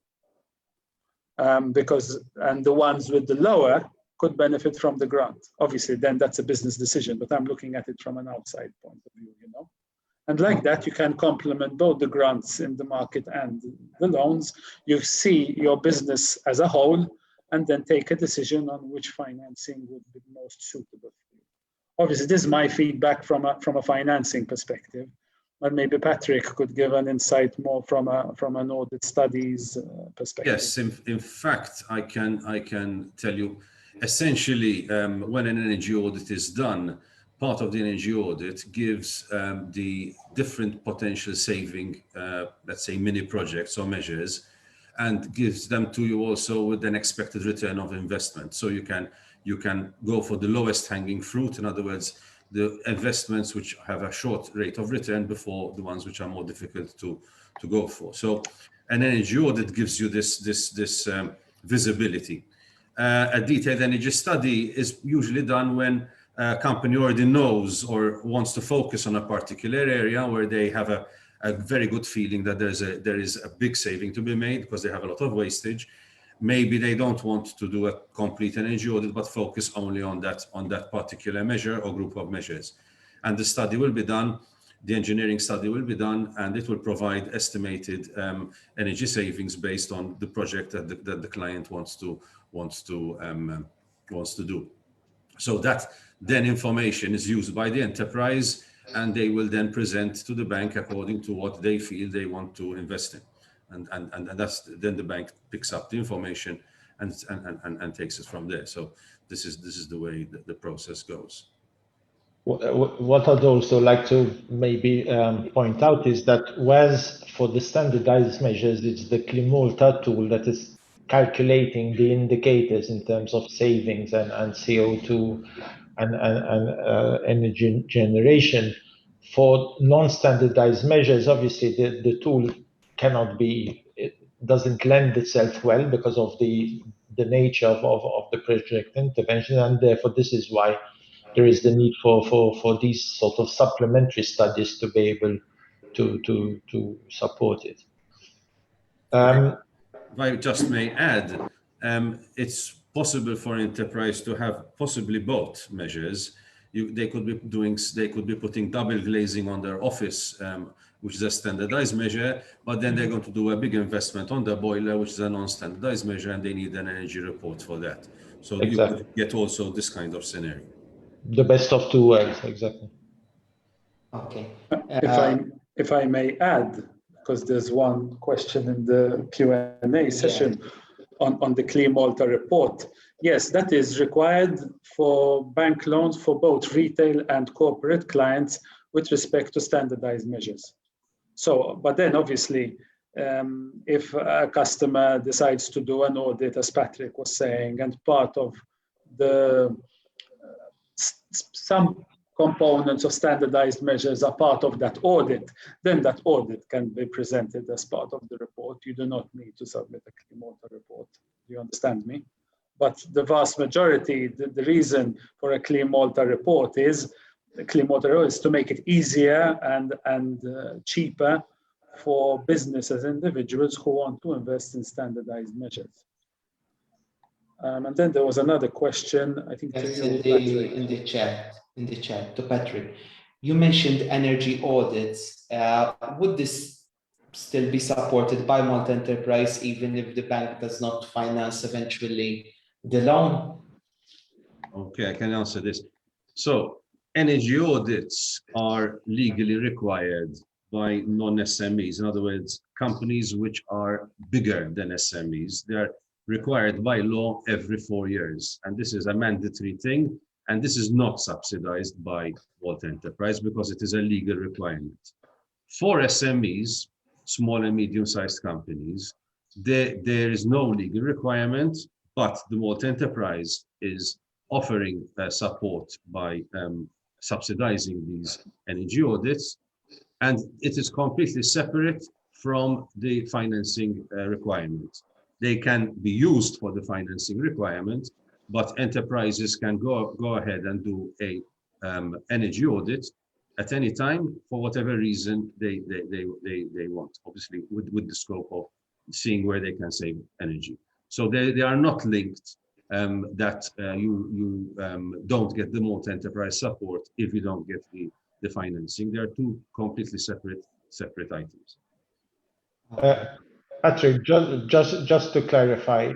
And the ones with the lower could benefit from the grant. Obviously, then that's a business decision, but I'm looking at it from an outside point of view, you know. And like that, you can complement both the grants in the market and the loans. You see your business as a whole, and then take a decision on which financing would be most suitable for you. Obviously, this is my feedback from a financing perspective, but maybe Patrick could give an insight more from an audit studies perspective. Yes, in fact, I can tell you, essentially, when an energy audit is done, part of the energy audit gives the different potential saving, let's say, mini projects or measures, and gives them to you also with an expected return of investment. So you can go for the lowest hanging fruit. In other words, the investments which have a short rate of return before the ones which are more difficult to go for. So an energy audit gives you this visibility. A detailed energy study is usually done when a company already knows or wants to focus on a particular area where they have a very good feeling that there is a big saving to be made because they have a lot of wastage. Maybe they don't want to do a complete energy audit, but focus only on that particular measure or group of measures. And the study will be done, the engineering study will be done, and it will provide estimated energy savings based on the project that the client wants to do. So that then information is used by the enterprise, and they will then present to the bank according to what they feel they want to invest in. And that's then the bank picks up the information and takes it from there. So this is the way that the process goes. What I'd also like to maybe point out is that whereas for the standardized measures, it's the Climata tool that is calculating the indicators in terms of savings and CO2 and energy generation. For non-standardized measures, obviously the tool cannot be, it doesn't lend itself well because of the nature of the project intervention, and therefore this is why there is the need for these sort of supplementary studies to be able to support it. If I just may add, it's possible for an enterprise to have possibly both measures. They could be putting double glazing on their office, which is a standardized measure, but then they're going to do a big investment on the boiler, which is a non-standardized measure, and they need an energy report for that. So exactly. You could get also this kind of scenario. The best of two worlds, exactly. Okay. If I may add, because there's one question in the Q&A session on the Climata report. Yes, that is required for bank loans for both retail and corporate clients with respect to standardized measures. So, but then obviously if a customer decides to do an audit, as Patrick was saying, and part of the some components of standardized measures are part of that audit, then that audit can be presented as part of the report. You do not need to submit a Climata report. Do you understand me? But the vast majority, the reason for a Climata report is to make it easier and cheaper for businesses and individuals who want to invest in standardized measures. And then there was another question, I think, yes, to you, in the chat to Patrick. You mentioned energy audits. Would this still be supported by Malta Enterprise even if the bank does not finance eventually the loan? Okay, I can answer this. So energy audits are legally required by non-SMEs. In other words, companies which are bigger than SMEs. They are required by law every 4 years. And this is a mandatory thing. And this is not subsidized by Malta Enterprise because it is a legal requirement. For SMEs, small and medium-sized companies, there is no legal requirement, but the Malta Enterprise is offering support by subsidizing these energy audits. And it is completely separate from the financing requirement. They can be used for the financing requirement, but enterprises can go ahead and do a energy audit at any time for whatever reason they want, obviously with the scope of seeing where they can save energy. So they are not linked that you don't get the Malta Enterprise support if you don't get the financing. They are two completely separate items. Patrick, just to clarify,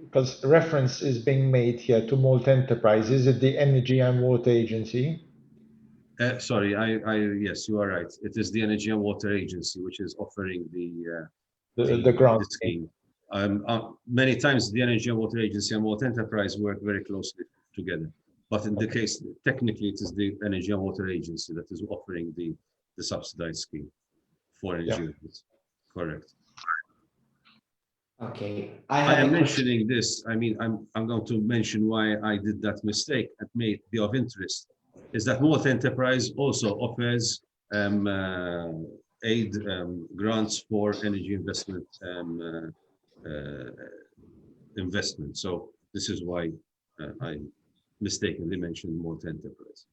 because reference is being made here to Malta Enterprise, is it the Energy and Water Agency? Sorry, yes, you are right. It is the Energy and Water Agency which is offering the grant scheme. Many times the Energy and Water Agency and Malta Enterprise work very closely together. But in the case, technically, it is the Energy and Water Agency that is offering the subsidized scheme for energy audits. Correct. Okay. I am mentioning this. I mean, I'm going to mention why I did that mistake and may be of interest. Is that Malta Enterprise also offers aid grants for energy investment. So this is why I mistakenly mentioned Malta Enterprise.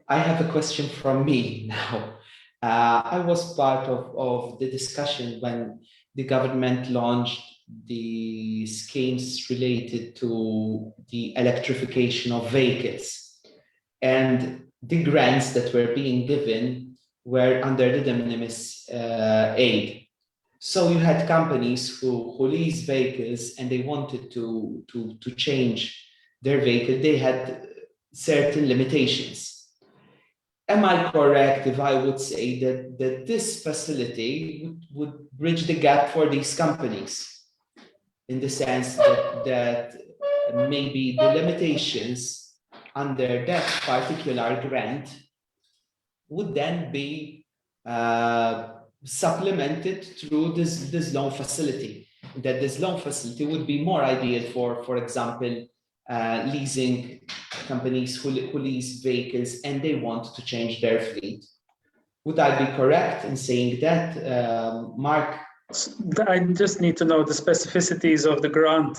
I have a question from me now. I was part of the discussion when the government launched the schemes related to the electrification of vehicles, and the grants that were being given were under the de minimis aid. So you had companies who lease vehicles and they wanted to change their vehicle. They had certain limitations. Am I correct if I would say that this facility would bridge the gap for these companies in the sense that maybe the limitations under that particular grant would then be supplemented through this loan facility, that this loan facility would be more ideal for example, leasing companies who lease vehicles and they want to change their fleet. Would I be correct in saying that, Mark? I just need to know the specificities of the grant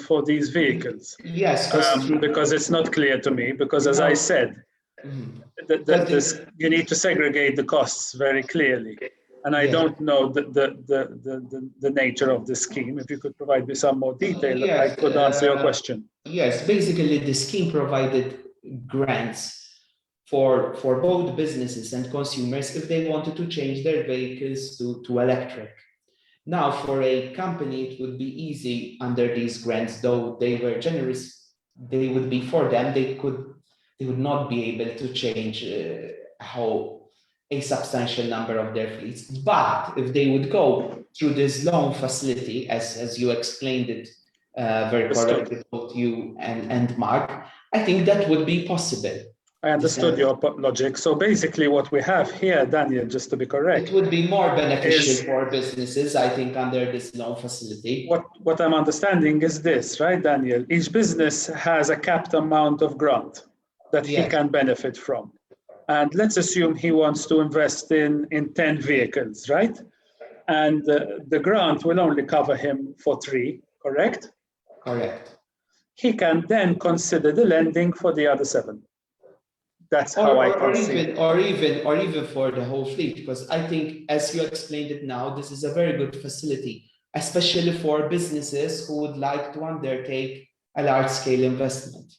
for these vehicles. Yes, because it's not clear to me, because as I said, you need to segregate the costs very clearly. And I don't know the nature of the scheme. If you could provide me some more detail, I could answer your question. Yes, basically the scheme provided grants for both businesses and consumers if they wanted to change their vehicles to electric. Now, for a company, it would be easy under these grants, though they were generous. They would be for them. They would not be able to change a substantial number of their fleets. But if they would go through this loan facility, as you explained it very correctly, both you and Mark, I think that would be possible. I understood your logic. So basically what we have here, Daniel, just to be correct. It would be more beneficial for businesses, I think, under this loan facility. What I'm understanding is this, right, Daniel? Each business has a capped amount of grant that he can benefit from. And let's assume he wants to invest in 10 vehicles, right? And the grant will only cover him for 3, correct? Correct. He can then consider the lending for the other 7. That's how I can see it. Or even for the whole fleet, because I think, as you explained it now, this is a very good facility, especially for businesses who would like to undertake a large-scale investment.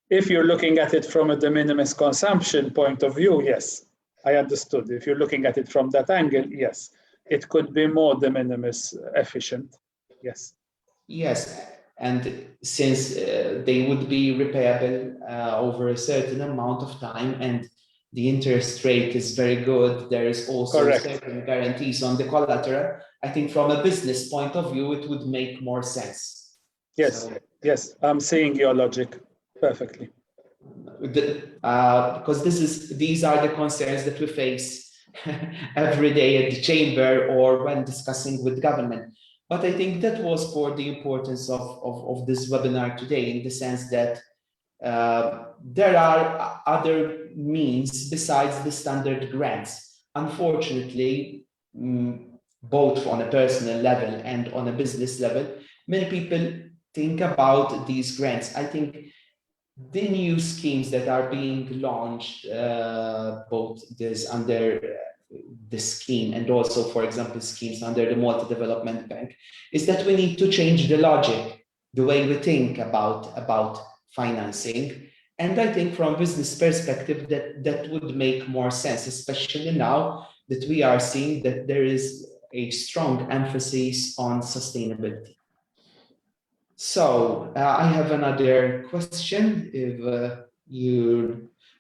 If you're looking at it from a de minimis consumption point of view, yes, I understood. If you're looking at it from that angle, yes, it could be more de minimis efficient. Yes. Yes. And since they would be repayable over a certain amount of time, and the interest rate is very good, there is also certain guarantees on the collateral. I think from a business point of view, it would make more sense. Yes, yes, I'm seeing your logic perfectly. Because these are the concerns that we face every day at the chamber or when discussing with government. But I think that was for the importance of this webinar today, in the sense that there are other means besides the standard grants. Unfortunately, both on a personal level and on a business level, many people think about these grants. I think the new schemes that are being launched, both this under the scheme and also, for example, schemes under the Malta Development Bank, is that we need to change the logic, the way we think about financing. And I think from a business perspective, that would make more sense, especially now that we are seeing that there is a strong emphasis on sustainability. So I have another question.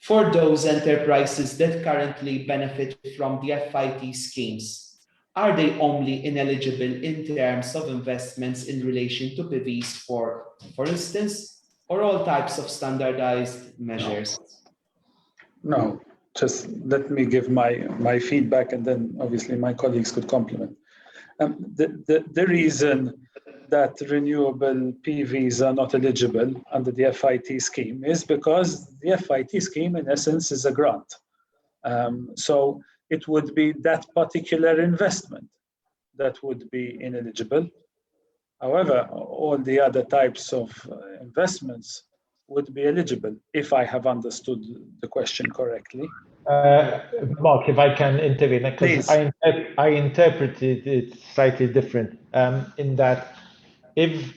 For those enterprises that currently benefit from the FIT schemes, are they only ineligible in terms of investments in relation to PVs, for instance, or all types of standardized measures? No, just let me give my feedback, and then obviously my colleagues could complement. The reason that renewable PVs are not eligible under the FIT scheme is because the FIT scheme, in essence, is a grant. So it would be that particular investment that would be ineligible. However, all the other types of investments would be eligible, if I have understood the question correctly. Mark, if I can intervene, because I interpreted it slightly different, in that if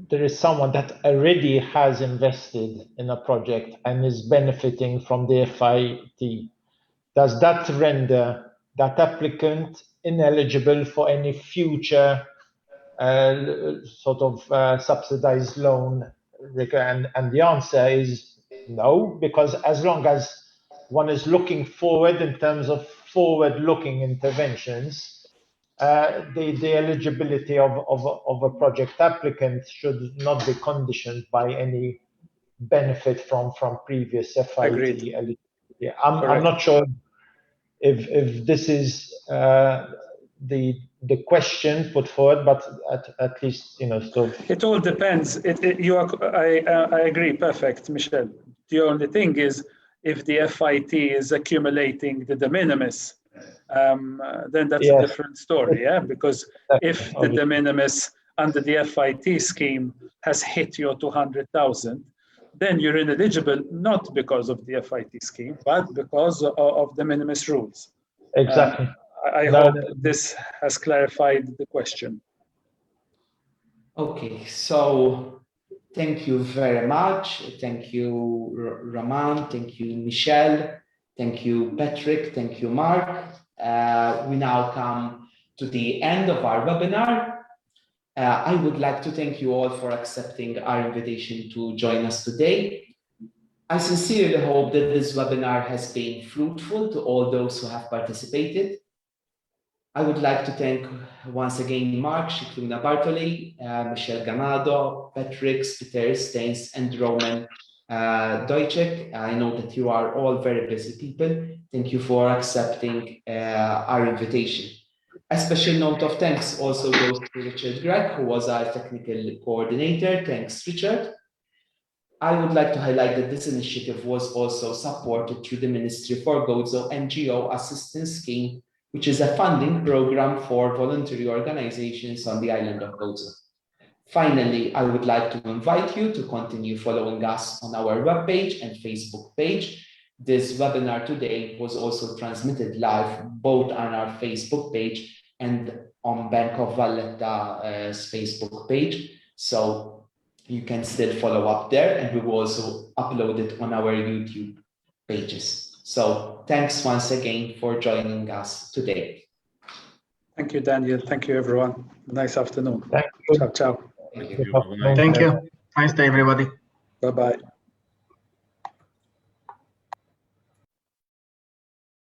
there is someone that already has invested in a project and is benefiting from the FIT, does that render that applicant ineligible for any future sort of subsidized loan? And the answer is no, because as long as one is looking forward in terms of forward-looking interventions, the eligibility of a project applicant should not be conditioned by any benefit from previous FIT eligibility. I'm not sure if this is the question put forward, but at least, so it all depends. I agree, perfect, Michel. The only thing is, if the FIT is accumulating the de minimis, then that's a different story, yeah? Because if the de minimis under the FIT scheme has hit your 200,000, then you're ineligible, not because of the FIT scheme, but because of the minimis rules. Exactly. I hope this has clarified the question. Okay, so thank you very much. Thank you, Roman. Thank you, Michel. Thank you, Patrick. Thank you, Mark. We now come to the end of our webinar. I would like to thank you all for accepting our invitation to join us today. I sincerely hope that this webinar has been fruitful to all those who have participated. I would like to thank once again Mark Scicluna Bartoli, Michel Gamado, Patrick, Peter Staines, and Roman Deutschek. I know that you are all very busy people. Thank you for accepting our invitation. A special note of thanks also goes to Richard Gregg, who was our technical coordinator. Thanks, Richard. I would like to highlight that this initiative was also supported through the Ministry for Gozo NGO Assistance Scheme, which is a funding program for voluntary organizations on the island of Gozo. Finally, I would like to invite you to continue following us on our webpage and Facebook page. This webinar today was also transmitted live both on our Facebook page and on Bank of Valletta's Facebook page. So you can still follow up there, and we will also upload it on our YouTube pages. So thanks once again for joining us today. Thank you, Daniel. Thank you, everyone. Nice afternoon. Thank you. Ciao, ciao. Thank you. Bye-bye. Thank you. Nice day, everybody. Bye-bye.